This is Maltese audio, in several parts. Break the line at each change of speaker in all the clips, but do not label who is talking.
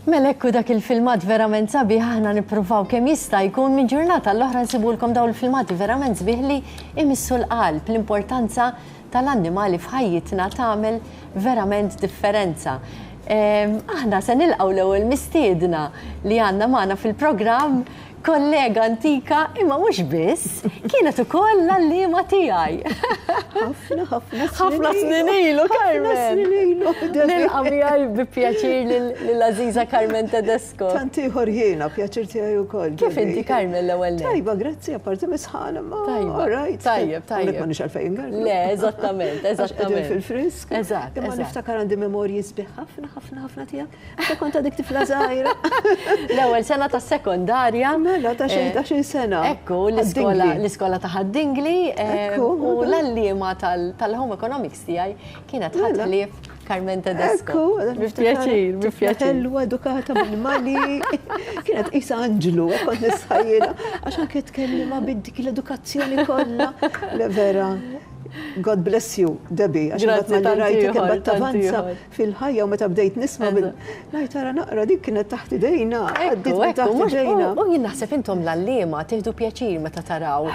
Melekku dak il-filmat verament sabiħ aħna nippruvaw kemm jista' jkun minn ġurnata l-oħra nsibulkom daw il-filmati verament sbieħ li imissu l-qalb l-importanza tal-annimali f'ħajjitna tagħmel verament differenza. Aħna se nilqgħu l-ewwel mistiedna li għandna magħna fil-programm kollega antika imma mhux biss, kienet ukoll l-allima tiegħi.
ħafna
snin ilu, Carmen.
Ħafna snin ilu.
Nilqa' miegħi bi pjaċir lill-Aziza Carmen Tedesco.
Tant ieħor jiena, pjaċir tiegħi wkoll.
Kif inti Carmen l-ewwel?
Tajba, grazzi, apparti misħana ma.
Tajjeb.
Ma nix għalfejn ingarlu.
Le, eżattament.
Fil-frisk.
Eżatt.
Imma niftakar għandi memorji sbieħ ħafna tiegħek. Meta kont għadek tifla żgħira.
L-ewwel sena tas-sekondarja.
Mela ta' xejn sena.
Ekku, l-iskola ta' Ħaddingli u l-allima tal-Home Economics tiegħi kienet ħadħlief Carmen Tedesco. B'pjaċir.
Ħelwa edukata bil-Mali. Kienet qisha Anġlu, kont nisħajjilha għax anke tkellima bid-dik l-edukazzjoni kollha. Le vera. God bless you, Debbie, għax ma rajti kemm tavanza fil-ħajja u meta bdejt nisma' tara naqra dik kienet taħt idejna, għaddit taħt idejna.
U jien naħseb intom l-allima tieħdu pjaċir meta taraw.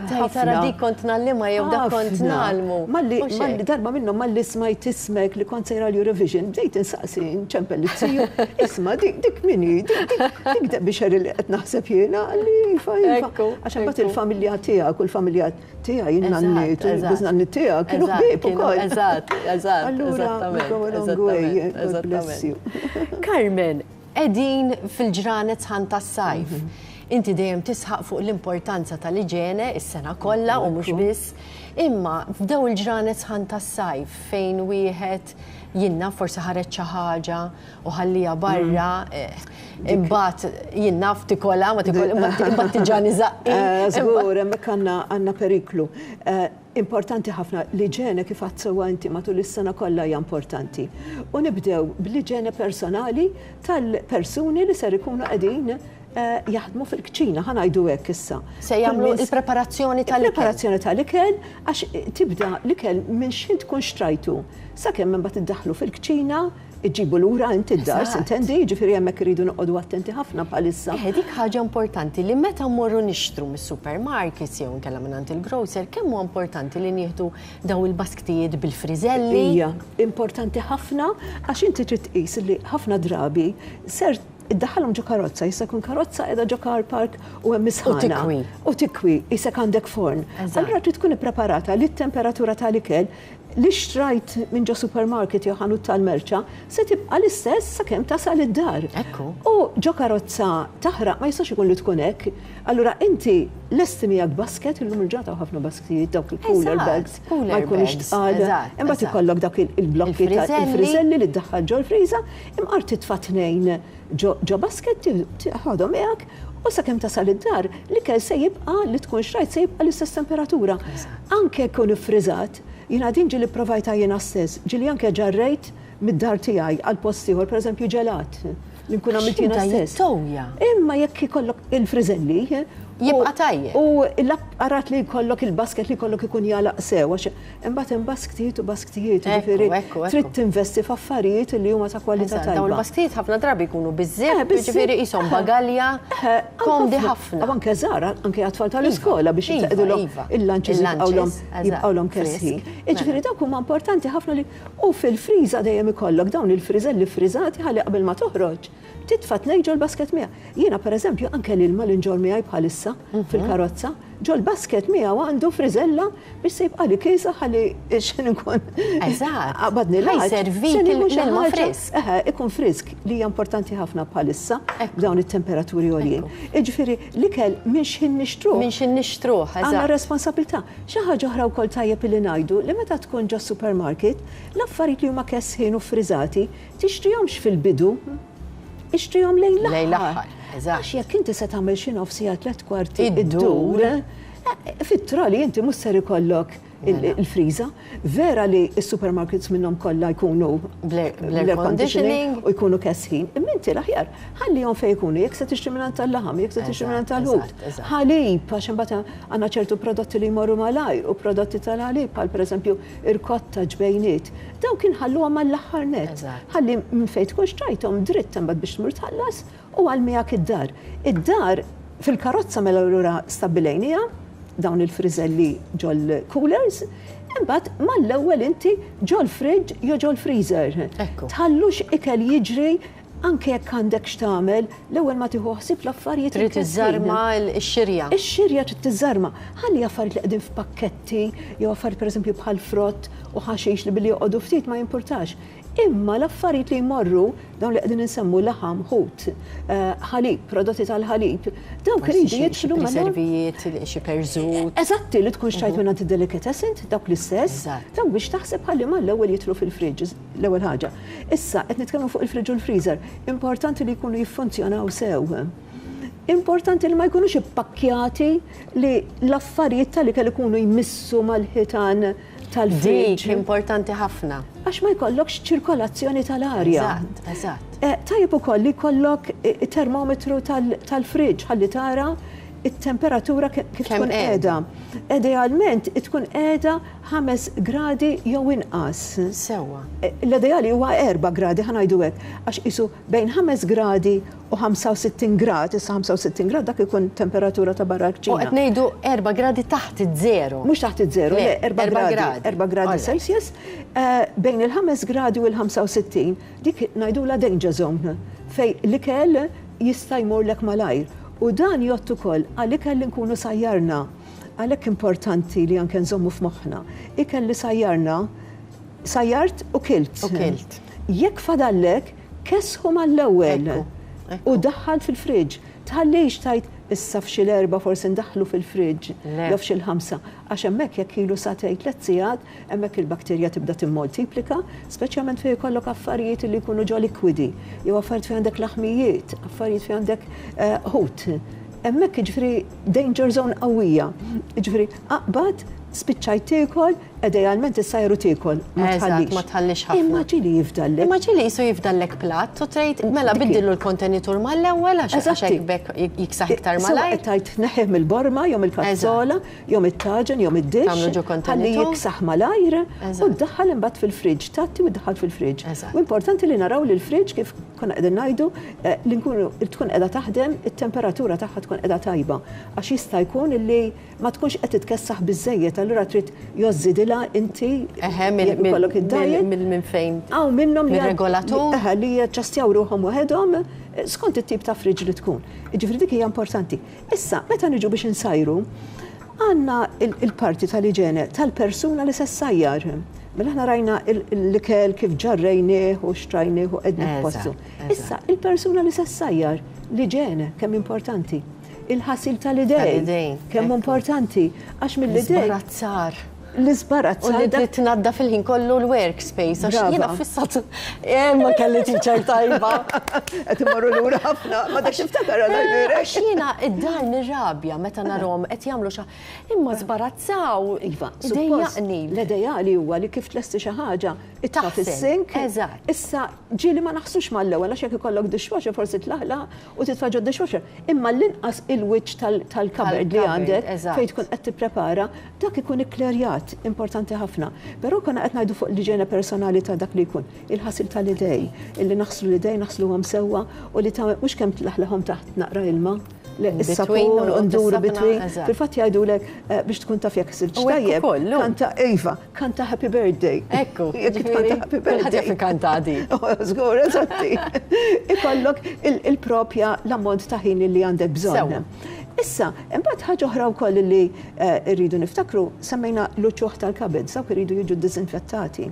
Tara dik kont nallima jew dak kont nalmu.
Malli darba minnhom malli smajt ismek li kont sejra l-Eurovision, bdejt insaqsi nċempel it-tiju. Isma' dik minni, dik biex li qed naħseb jiena li iva. Għax imbagħad il-familja tiegħek u l-familja tiegħi jinnanniet nanni tiegħek kienu ħbieb ukoll.
Eżatt. Carmen, qegħdin fil-ġranet sħan tas-sajf. Inti dejjem tisħaq fuq l-importanza tal-iġene is-sena kollha u mhux biss, imma f'daw il-ġranet sħan tas-sajf fejn wieħed jinna forsi ħareġ xi ħaġa u ħallija barra, imbagħad jinna ftikola ma imbagħad tiġani żaqqi.
Żgur, hemmhekk għandna periklu. Importanti ħafna l-iġene kif għadsewwa inti matul is-sena kollha hija importanti. U nibdew bl-iġene personali tal-persuni li ser ikunu qegħdin jaħdmu fil-kċina, ħanajdu hekk issa.
Se jagħmlu il-preparazzjoni tal-ikel.
Il-preparazzjoni tal-ikel għax tibda l-ikel minn xi tkun xtrajtu. Sakemm imbagħad iddaħħlu fil-kċina, iġibu lura inti d-dar, intendi, ġifieri hemmhekk iridu noqogħdu attenti ħafna bħalissa.
Dik ħaġa importanti li meta mmorru nixtru mis-supermarkets jew inkella mingħand il-grocer, kemm huwa importanti li nieħdu daw il-basktijiet bil-friżelli.
Hija importanti ħafna għax inti trid tqis li ħafna drabi ser iddaħħalhom ġo karozza, jista' jkun karozza qiegħda ġo car park u hemm misħana. U tikwi, jisek għandek forn. Allura trid tkun ippreparata li t-temperatura tal-ikel li xtrajt minn ġo supermarket jew ħanut tal-merċa se tibqa' l-istess sakemm tasal id-dar. U ġo karozza taħraq ma jistax ikun li tkun hekk. Allura inti lesti miegħek basket illum il-ġata ħafna basketijiet dawk il-cooler bags ma jkunux tqal. Imbagħad ikollok dawk il-blokki tal-friżelli li ddaħħal ġo l-friża, imqar titfa' tnejn ġo basket ħadhom miegħek u sakemm tasal id-dar l-ikel se jibqa' li tkun xrajt se jibqa' l-istess temperatura. Anke jkun iffriżat, jiena din ġieli provajta jiena stess, ġieli anke ġarrejt mid-dar tiegħi għal post ieħor pereżempju ġelat li nkun għamilt jiena stess. Imma jekk ikollok il-friżelli
jibqa' tajjeb.
U l-apparat li jkollok il-basket li jkollok ikun jalaq sew għax imbagħad hemm basktijiet u basktijiet, ġifieri trid tinvesti f'affarijiet li huma ta' kwalità tajba.
Dawn il-basktijiet ħafna drabi jkunu biżżejjed, ġifieri qishom bagalja komdi ħafna.
Anke żgħar, anke għatfal tal-iskola biex jitqegħdulhom il-lunches jibqgħulhom kesħin. Ġifieri dawk huma importanti ħafna li u fil-friża dejjem ikollok dawn il-friżelli friżati ħalli qabel ma toħroġ. Titfa' tnejn ġol basket miegħek. Jiena pereżempju anke l-ilma li nġor miegħi bħalissa fil-karozza, ġol basket miegħu għandu friżella biex se jibqa' li kiesa ħalli x'in ikun.
Eżatt.
Qabadni
ħajservik l-ilma frisk.
Ikun frisk li hija importanti ħafna bħalissa b'dawn it-temperaturi għoljin. Jiġifieri l-ikel minn x'in nixtruh.
Minn x'in nixtruh, eżatt.
Għandna responsabilità. Xi ħaġa oħra wkoll tajjeb li ngħidu li meta tkun ġo supermarket, l-affarijiet li huma kesħin u friżati tixtrihomx fil-bidu. Ixtrihom lejn l-aħħar. Għax jekk inti se tagħmel xi nofsija 3 kwarti id-dur, fit-troli inti mhux ser ikollok il-friża. Vera li s-supermarkets minnhom kollha jkunu
Bl-air conditioning
u jkunu kesħin. Imminti l-aħjar, ħallihom fejn jkunu, jekk se tixtri minn tal-laħam, jekk se tixtri minn tal-ħut. Ħalib, għax imbagħad għandna ċertu prodotti li jmorru malajr u prodotti tal-ħalib, bħal pereżempju irkotta ġbejniet. Dawk inħalluhom mal-aħħar net. Ħalli minn fejn tkun xtrajthom dritt imbagħad biex tmur tħallas u għal miegħek id-dar. Id-dar fil-karozza mela stabbilejnija dawn il-friżelli ġol coolers, imbagħad mal-ewwel inti ġol fridge jew ġol freezer. Tħallux ikel jiġri anke jekk għandek x'tagħmel, l-ewwel ma tieħu ħsieb l-affarijiet
trid tiżarma x-xirja.
Ix-xirja trid tiżarma. Ħalli affarijiet li qegħdin f'pakketti, jew affarijiet pereżempju bħal frott u ħaxix li billi joqogħdu ftit ma jimpurtax. Imma l-affarijiet li jmorru dawn li qegħdin insemmu laħam, ħut, ħalib, prodotti tal-ħalib, dawk iridu jidħlu ma'
servijiet, xi perżut.
Eżatti li tkun xtrajt minn delicatessen, dawk l-istess, dawk biex taħseb ħalli ma l-ewwel jidħlu fil-friġġ, l-ewwel ħaġa. Issa qed nitkellmu fuq il-friġġ u l-freezer, importanti li jkunu jiffunzjonaw sew. Importanti li ma jkunux ippakkjati li l-affarijiet tal-ikel ikunu jmissu mal-ħitan tal-friġġ.
Dik importanti ħafna.
Għax ma jkollokx ċirkolazzjoni tal-arja.
Eżatt.
Tajjeb ukoll li jkollok termometru tal-friġġ ħalli tara it-temperatura kif tkun qiegħda. Idealment tkun qiegħda 5 gradi jew inqas.
Sewwa.
L-ideali huwa 4 gradi ħanajdu hekk għax isu bejn 5 gradi u 65 grad, issa 65 grad dak ikun temperatura ta' barra ċina.
U qed ngħidu 4 gradi taħt iż-żero.
Mhux taħt iż-żero, 4 gradi Celsius. Bejn il-5 gradi u l-65 dik ngħidula danger zone fej l-ikel jista' jmurlek malajr. U dan jott ukoll għal-ikel li nkunu sajjarna, għalhekk importanti li anke nżommu f'moħħna. Ikel li sajjarna, sajjart u kilt. Jekk fadallek, kesħu mal-ewwel u daħħal fil-friġġ. Tħallix tajt issa f'xi l-4 forsi ndaħlu fil-friġġ, jew f'xi l-5, għax hemmhekk jekk ilu satej 3 sigħat, hemmhekk il-bakterja tibda timmultiplika, speċjalment fejn ikollok affarijiet li jkunu ġo likwidi, jew affarijiet fejn għandek laħmijiet, affarijiet fejn għandek ħut. Hemmhekk jiġifieri danger zone qawwija. Jiġifieri aqbad spiċċajt tiekol, idealment issajru tiekol.
Ma tħallix ħafna.
Imma ġili jifdallek.
Imma ġili jisu jifdallek platt u trejt mela biddilu l-kontenitur mal-ewwel għax hekk bekk jiksaħ iktar malajr.
Tajt neħħem il-borma, jom il-kazzola, jom it-taġen, jom id-dish, ħalli jiksaħ malajr u ddaħħal imbagħad fil-friġġ, tatti u ddaħħal fil-friġġ. U importanti li naraw li l-friġġ kif konna qegħdin ngħidu li nkunu tkun qiegħda taħdem, it-temperatura tagħha tkun qiegħda tajba. Għax jista' jkun illi ma tkunx qed titkessaħ biżejjed, allura trid jożidilha inti jkollok id-dajet.
Minn fejn?
Aw minnhom li
regolatur.
Li jaġġastjaw ruħhom waħedhom skont it-tip ta' friġġ li tkun. Jiġifieri dik hija importanti. Issa, meta niġu biex insajru, għandna il-parti tal-iġene tal-persuna li se ssajjar. Mela aħna rajna l-ikel kif ġarrejnieh u xtrajnieh u qegħdin f'postu. Issa, il-persuna li se ssajjar, l-iġene kemm importanti. Il-ħasil tal-idej kemm importanti għax mill-idej.
L-iżbarazzar.
L-iżbarazzar.
U li trid tnadda fil-ħin kollu l-workspace għax jiena fissat ma kelli teacher tajba.
Qed imorru lura ħafna, ma dak xiftakar għal
għax jiena id-dar nirrabja meta narhom qed jagħmlu imma żbarazzaw.
Iva, dejjaqni. L-idejali huwa li kif tlesti xi ħaġa itfa' fis-sink. Issa ġieli ma naħsux mal-ewwel għax jekk ikollok dishwasher forsi tlaħlaq u titfaġġa d-dishwasher. Imma l-inqas il-wiċċ tal-kaberd li għandek fejn tkun qed tipprepara dak ikun ikklerjat. Importanti ħafna. Però konna qed ngħidu fuq l-iġene personali ta' dak li jkun il-ħasil tal-idej, illi naħslu l-idej naħsluhom sewwa u li ta' mhux kemm tlaħlaħhom taħt naqra ilma. Is-sapun u nduru between. Fil-fatt jgħidulek biex tkun taf jekk isir tajjeb. Kanta Eva, kanta happy birthday.
Ekku. Kanta happy birthday. Ħadd kanta di.
Żgur, eżatti. Ikollok il-propja l-ammont ta' ħin li għandek bżonn. Issa, imbagħad ħaġa oħra wkoll li rridu niftakru semmejna l-uċuħ tal-kabed, dawk iridu jiġu diżinfettati.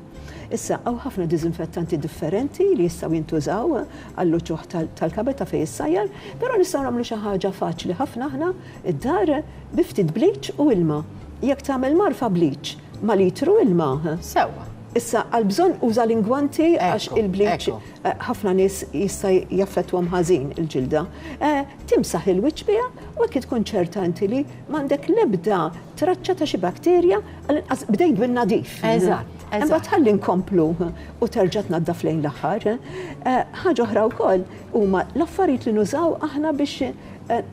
Issa, hawn ħafna diżinfettanti differenti li jistgħu jintużaw għall-uċuħ tal-kabed ta' fejn issajjar, però nistgħu nagħmlu xi ħaġa faċli ħafna aħna id-dar biftit bleach u ilma. Jekk tagħmel marfa bleach ma litru ilma.
Sewwa.
Issa, għal-bżon uża l-ingwanti għax il-bleach ħafna nies jista' jaffettwhom ħażin il-ġilda. Timsaħ il-wiċċ biha u hekk tkun ċerta inti li m'għandek l-ebda traċċa ta' xi bakterja bdejt bin-nadif.
Eżatt.
Imbagħad ħalli nkomplu u terġa' tnaddaf lejn l-aħħar. Ħaġa oħra wkoll huma l-affarijiet li nużaw aħna biex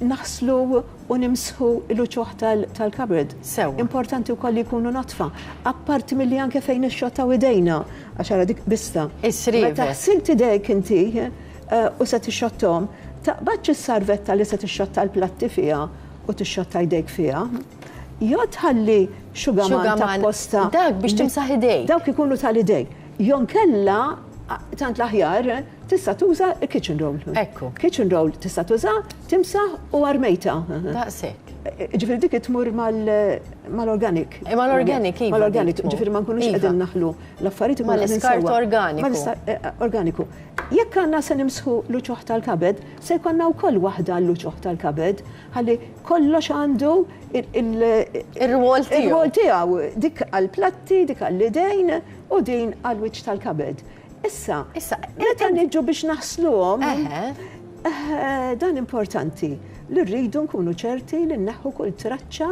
naħslu u nimsħu l-uċuħ tal-kabred. Importanti wkoll li jkunu notfa. Apparti milli anke fejn ixxottaw idejna, għax ara dik bista. Meta ħsilt idejk inti u se tixxottom, taqbadx is-sarvetta li se tixxotta l-platti fiha u tixxotta jdejk fiha. Jew tħalli xugaman tapposta.
Dak biex timsaħ idejk.
Dawk ikunu tal-idejk. Jon kella tant l-aħjar tista' tuża il-kitchen roll.
Ekku.
Kitchen roll tista' tuża, timsaħ u armejta.
Daqshekk.
Ġifieri dik tmur mal-organic.
Mal-organic, iva.
Mal-organic, ġifieri ma nkunux qegħdin naħlu l-affarijiet
imma l-iskart organiku.
Organiku. Jekk għandna se nimsħu l-uċuħ tal-kabed, se jkollna wkoll waħda l-uċuħ tal-kabed, ħalli kollox għandu
ir-rwol tiegħu.
Ir-rwol tiegħu, dik għall-platti, dik għall-idejn u din għall-wiċċ tal-kabed. Issa, meta niġu biex naħsluhom, dan importanti li rridu nkunu ċerti li nneħħu kull traċċa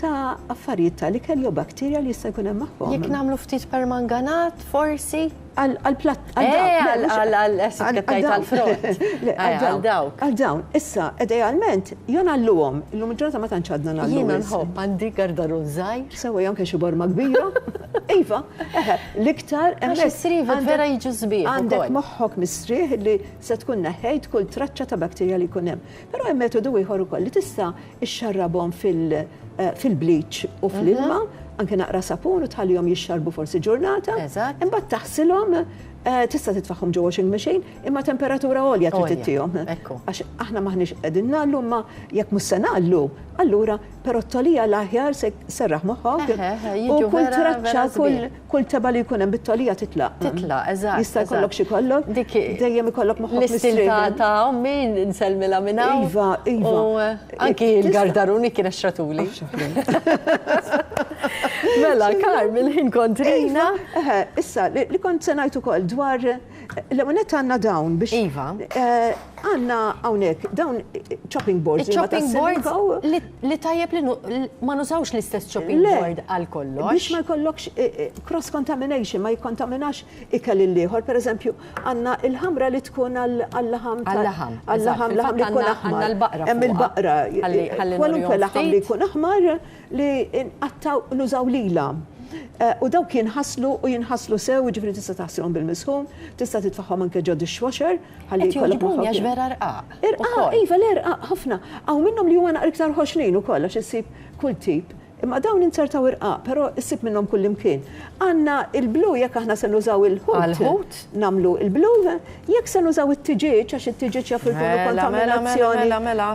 ta' affarijiet tal-ikel jew bakterja li jista' jkun hemm magħhom.
Jekk nagħmlu ftit permanganat, forsi?
Għal-platt,
għal-frott. Għal-dawk.
Għal-dawn. Issa, idealment, jon għalluhom, illum il-ġurnata ma tantx għadna nagħllu.
Jiena nħobb għandi gardarun żgħir.
Sewwa anke xi borma kbira. Iva, l-iktar
għax is-sriv vera jiġu żbieħ.
Għandek moħħok mistrieħ li se tkun neħħejt kull traċċa ta' bakterja li jkun hemm. Però hemm metodu ieħor ukoll li tista' ixxarrabhom fil-bleach u fl-ilma, anke naqra sapun u tħallihom jixxarbu forsi ġurnata. Imbagħad taħsilhom tista' titfaħħom ġo washing machine imma temperatura għolja trid tittihom. Għax aħna maħniex qegħdin nagħmlu ma jekk mhux se nagħmlu, allura perottolija l-aħjar se serraħ moħħok u kull traċċa kull teba li jkun hemm bit-tolija titlaq.
Titlaq, eżatt.
Jista' jkollok xi kollok, dejjem ikollok moħħok
l-istil ta' ommi nsellmilha minn hawn.
Iva, iva.
U anki l-gardaruni kien xratuli. Mela, Carmen, inkontrina.
Issa, li kont se ngħid ukoll dwar l-għonet għanna dawn biex.
Iva.
Għanna għawnek, dawn chopping boards.
Chopping boards li tajjeb li ma nużawx l-istess chopping board għal kollox.
Biex ma jkollokx cross-contamination, ma jkontaminax ikel il-liħor. Per eżempju, għanna il-ħamra li tkun għall-ħam. Għall-ħam li tkun aħmar.
Għanna l-baqra.
Hemm il-baqra. Kwalunkwe l-ħam li tkun aħmar li nqattaw nużaw lila. U daw jinħaslu u jinħaslu sew, ġifri tista' taħsilhom bil-misħum, tista' titfaħħom anke ġod ix-xwasher.
Qed jogħġbuni għax vera rqaq.
Irqaq, iva l-irqaq ħafna. Hawn minnhom li huma naqra iktar ħoxnin ukoll għax issib kull tip. Imma dawn insertaw irqaq, però issib minnhom kull imkien. Għandna il-blu jekk aħna se nużaw il-ħut. Nagħmlu il-blu, jekk se nużaw it-tiġiġ għax it-tiġiġ jaf ikunu kontaminazzjoni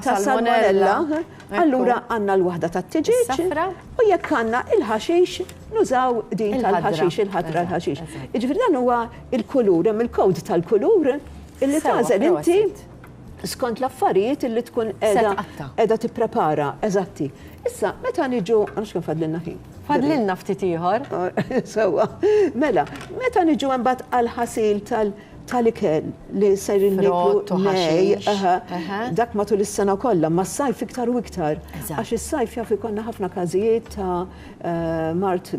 ta' salmonella. Allura għandna l-waħda tat-tiġiġ u jekk għandna il-ħaxix nużaw din tal-ħaxix, il-ħadra l-ħaxix. Jiġifieri dan huwa il-kulur, hemm il-kod tal-kulur illi tażel inti skont l-affarijiet illi tkun qiegħda tipprepara, eżatti. Issa, meta niġu, għanux kien fadlilna ħin.
Fadlilna ftit ieħor.
Sewa, mela, meta niġu mbagħad għal-ħasil tal-ikel li sejrin niklu dak matul is-sena kollha, ma s-sajf iktar u iktar. Għax is-sajf jaf ikollna ħafna każijiet ta' mart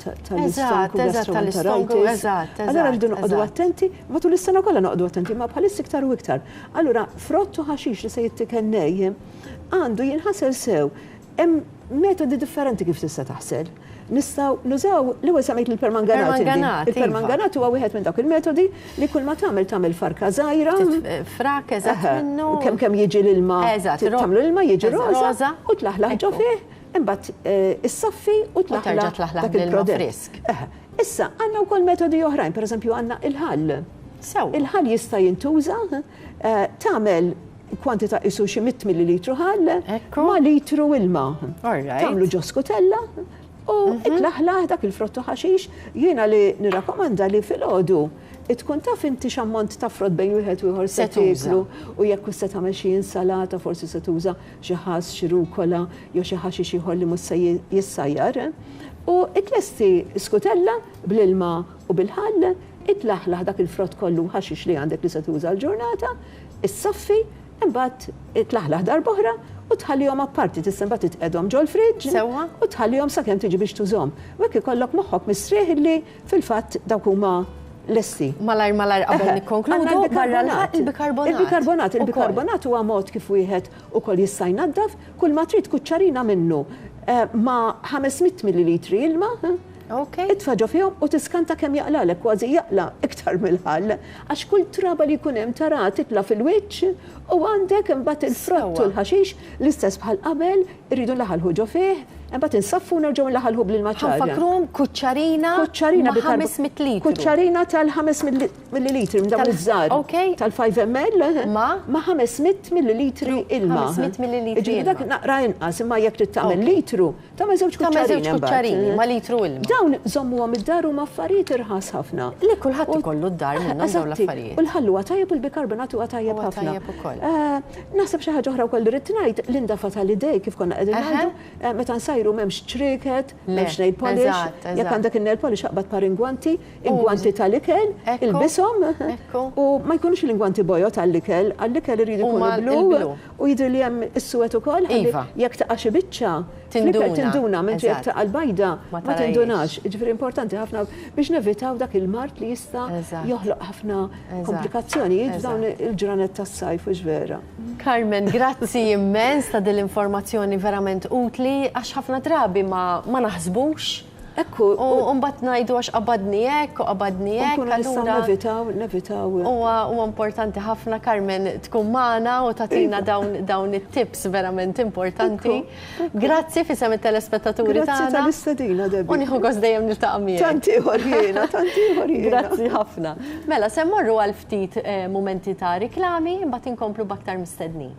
tal-istonku gastroenteritis. Allura rridu noqogħdu attenti, matul is-sena kollha noqogħdu attenti, ma bħaliss iktar u iktar. Allura frott u ħaxix li se jittikennej għandu jinħasel sew. Hemm metodi differenti kif tista' taħsel. Nistgħu nużaw l-ewwel semmejt il-permanganat. Il-permanganat huwa wieħed minn dawk il-metodi li kull ma tagħmel farka żgħira.
Frak eżatt minnu.
Kemm jiġi l-ilma. Tagħmlu l-ilma jiġi roża u tlaħlaħ ġo fih, imbagħad issaffi u tlaħlaħ dak il-prodott. Issa għandna wkoll metodi oħrajn, pereżempju għandna il-ħall. Il-ħall jista' jintuża tagħmel kwantità isu xi 100 millilitru ħall ma' litru ilma. Tagħmlu ġo skutella u itlaħlaħ dak il-frottu ħaxix. Jiena li nirrakkomanda li fil-għodu tkun taf inti x'ammont ta' frott bejn wieħed u ieħor se tieklu u jekk se tagħmel xi insalata forsi se tuża xi ħass xi rukola jew xi ħaxix ieħor li mhux se jissajjar. U it-lesti skutella bl-ilma u bil-ħall, it-laħlaħ dak il-frott kollu ħaxix li għandek li se tuża l-ġurnata, is-saffi, imbagħad it-laħlaħ darb'oħra u tħallihom apparti tissembat titqedhom ġol friġġ u tħallihom sakemm tiġi biex tużhom. U hekk ikollok moħħok mistrieħ li fil-fatt dawk huma lessi.
Malar qabel nikkonkludu barra il-bikarbonat.
Il-bikarbonat huwa mod kif wieħed ukoll jista' jnaddaf kull ma trid kuċċarina minnu ma' 500 millilitri ilma. Itfaġġu fihom u tiskanta kemm jaqlalek kważi jaqla iktar mill-ħall għax kull traba li jkun hemm tara titla' fil-wiċċ u għandek imbagħad il-frott u l-ħaxix l-istess bħal qabel irridu nlaħalħu ġo fih, imbagħad insaffu nerġgħu nlaħalħu bl-ilmaċċarja.
Ħanfakrum kuċċarina ma' 500 litru.
Kuċċarina tal-5 millilitri minn dawn iż-żgħar tal-5 ml ma' 500 millilitri ilma.
500 millilitri ilma.
Dak naqra inqas imma jekk trid tagħmel litru, tagħmel żewġ kuċċarini
ma' litru ilma.
Dawn żommuhom id-dar huma affarijiet irħas ħafna.
Li kulħadd ikollu d-dar minnhom dawn l-affarijiet.
U l-ħallu huwa tajjeb u l-bikarbonat huwa tajjeb ħafna. Naħseb xi ħaġa oħra wkoll li rid ngħid l-indafa tal-idej kif konna qegħdin ngħidu meta nsajru m'hemmx ċrieket, m'hemmx nail polish, jekk għandek in-nail polish aqbad par ingwanti tal-ikel, ilbishom u ma jkunux l-ingwanti bojo tal-ikel, għall-ikel iridu jkunu blu u jidri li hemm is-suwed ukoll ħalli jekk taqa' xi biċċa tinduna minn jekk taqa' l-bajda ma tindunax. Ġifieri importanti ħafna biex nevitaw dak il-mart li jista' joħloq ħafna komplikazzjonijiet f'dawn il-ġranet tas-sajf u ġvera.
Carmen, grazzi immens ta' dil-informazzjoni verament utli għax ħafna drabi ma naħsbux.
Ekku.
U mbagħad ngħidu għax qabadni hekk u qabadni hekk.
Allura nevitaw.
Huwa importanti ħafna Carmen tkun magħna u tagħtina dawn it-tips verament importanti. Grazzi fisem it-telespettaturi tagħna.
Grazzi tal-istedina Debbie.
U nieħu gost dejjem niltaqa' miegħek.
Tanti ħorjiena.
Grazzi ħafna. Mela se mmorru għal ftit mumenti ta' riklami, imbagħad inkomplu b'aktar mistednin.